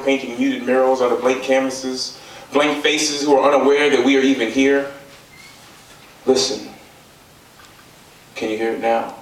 painting muted murals out of blank canvases, blank faces who are unaware that we are even here. Listen, can you hear it now?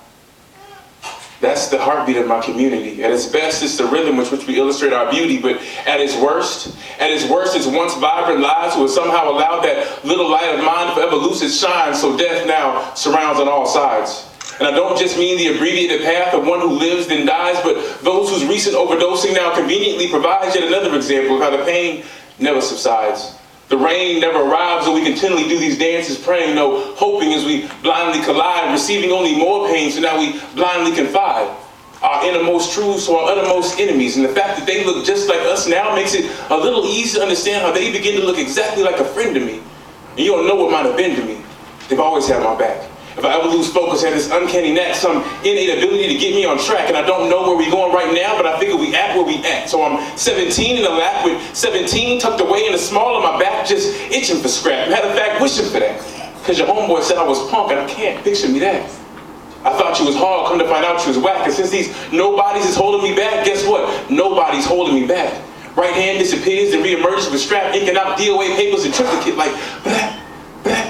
That's the heartbeat of my community. At its best, it's the rhythm with which we illustrate our beauty, but at its worst, it's once vibrant lives who have somehow allowed that little light of mine to forever lose its shine, so death now surrounds on all sides. And I don't just mean the abbreviated path of one who lives then dies, but those whose recent overdosing now conveniently provides yet another example of how the pain never subsides. The rain never arrives, and we continually do these dances, praying, no, hoping as we blindly collide, receiving only more pain, so now we blindly confide our innermost truths to our uttermost enemies. And the fact that they look just like us now makes it a little easy to understand how they begin to look exactly like a friend to me. And you don't know what might have been to me. They've always had my back. If I ever lose focus, I have this uncanny knack, some innate ability to get me on track, and I don't know where we're going right now, but I figure we at where we at. So I'm 17 in the lap with 17 tucked away in the small of my back, just itching for scrap. Matter of fact, wishing for that. Because your homeboy said I was punk, and I can't picture me that. I thought you was hard, come to find out you was whack, and since these nobodies is holding me back, guess what? Nobody's holding me back. Right hand disappears and reemerges with strap, inking out DOA papers in triplicate like blah, blah.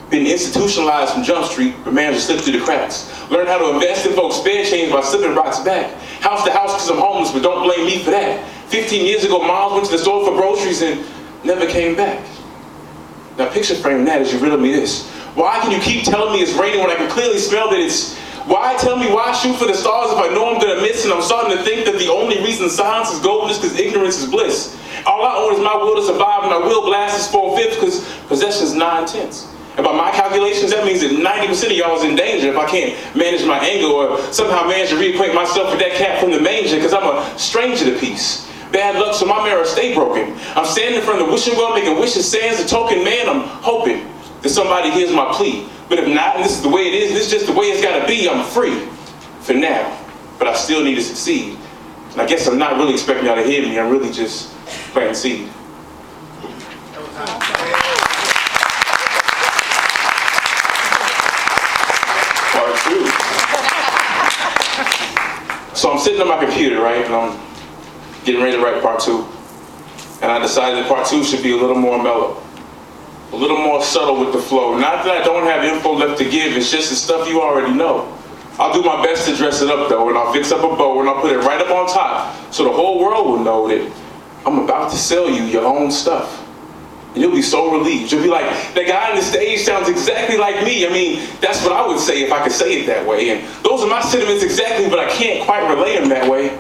Been institutionalized from Jump Street, but managed to slip through the cracks. Learn how to invest in folks' spare change by slipping rocks back. House to house because I'm homeless, but don't blame me for that. 15 years ago, Miles went to the store for groceries and never came back. Now picture frame that as you riddle me this. Why can you keep telling me it's raining when I can clearly smell that it's... Why tell me why shoot for the stars if I know I'm gonna miss, and I'm starting to think that the only reason silence is golden is because ignorance is bliss. All I own is my will to survive, and my will blast is 4/5 because possession's 9/10. And by my calculations, that means that 90% of y'all is in danger if I can't manage my anger or somehow manage to reacquaint myself with that cat from the manger, because I'm a stranger to peace. Bad luck, so my mirror stay broken. I'm standing in front of the wishing well, making wishes, sans a token man. I'm hoping that somebody hears my plea. But if not, and this is the way it is, this is just the way it's gotta be, I'm free. For now. But I still need to succeed. And I guess I'm not really expecting y'all to hear me, I'm really just planting seed. So I'm sitting on my computer, right, and I'm getting ready to write part 2. And I decided that part 2 should be a little more mellow, a little more subtle with the flow. Not that I don't have info left to give, it's just the stuff you already know. I'll do my best to dress it up though, and I'll fix up a bow, and I'll put it right up on top, so the whole world will know that I'm about to sell you your own stuff. And you'll be so relieved. You'll be like, that guy on the stage sounds exactly like me. I mean, that's what I would say if I could say it that way. And those are my sentiments exactly, but I can't quite relay them that way.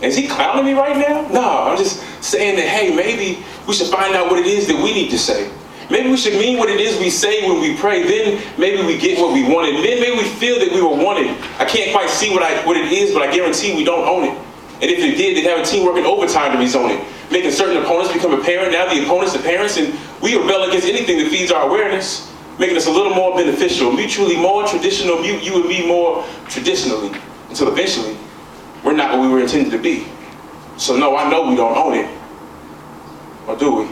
Is he clowning me right now? No, I'm just saying that, hey, maybe we should find out what it is that we need to say. Maybe we should mean what it is we say when we pray. Then maybe we get what we wanted. Then maybe we feel that we were wanted. I can't quite see what it is, but I guarantee we don't own it. And if they did, they'd have a team working overtime to rezone it, making certain opponents become apparent, now the opponents the parents, and we rebel against anything that feeds our awareness, making us a little more beneficial, mutually more traditional, you and me more traditionally, until eventually, we're not what we were intended to be. So no, I know we don't own it. Or do we?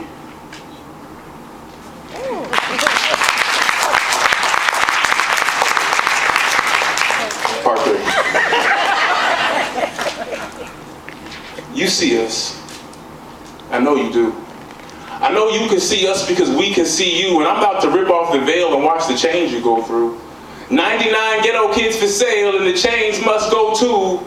Part 3. You see us. I know you do. I know you can see us because we can see you, and I'm about to rip off the veil and watch the change you go through. 99 ghetto kids for sale, and the chains must go too.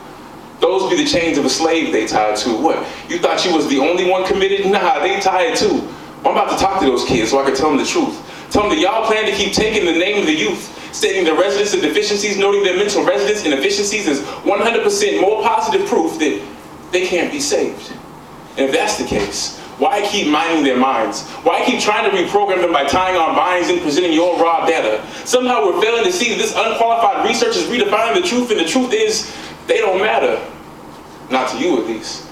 Those be the chains of a slave they tied to. What? You thought you was the only one committed? Nah, they tied too. I'm about to talk to those kids so I can tell them the truth. Tell them that y'all plan to keep taking the name of the youth, stating their residence and deficiencies, noting their mental residence and efficiencies as 100% more positive proof that they can't be saved. And if that's the case, why keep mining their minds? Why keep trying to reprogram them by tying on binds and presenting your raw data? Somehow we're failing to see that this unqualified research is redefining the truth, and the truth is, they don't matter. Not to you, at least.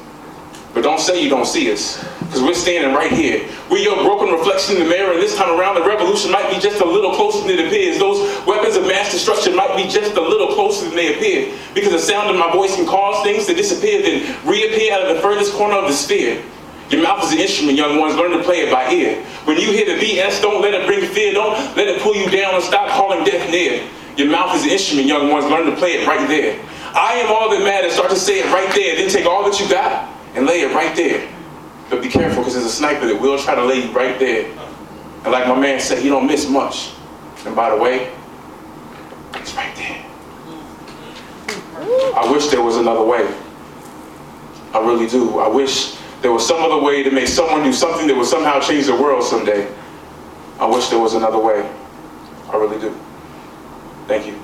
But don't say you don't see us, because we're standing right here. We're your broken reflection in the mirror, and this time around the revolution might be just a little closer than it appears. Those weapons of mass destruction might be just a little closer than they appear, because the sound of my voice can cause things to disappear, then reappear out of the furthest corner of the sphere. Your mouth is an instrument, young ones, learn to play it by ear. When you hear the BS, don't let it bring fear, don't let it pull you down and stop calling death near. Your mouth is an instrument, young ones, learn to play it right there. I am all that matters. Start to say it right there. Then take all that you got and lay it right there. But be careful, because there's a sniper that will try to lay you right there. And like my man said, you don't miss much. And by the way, it's right there. I wish there was another way. I really do. I wish there was some other way to make someone do something that would somehow change the world someday. I wish there was another way. I really do. Thank you.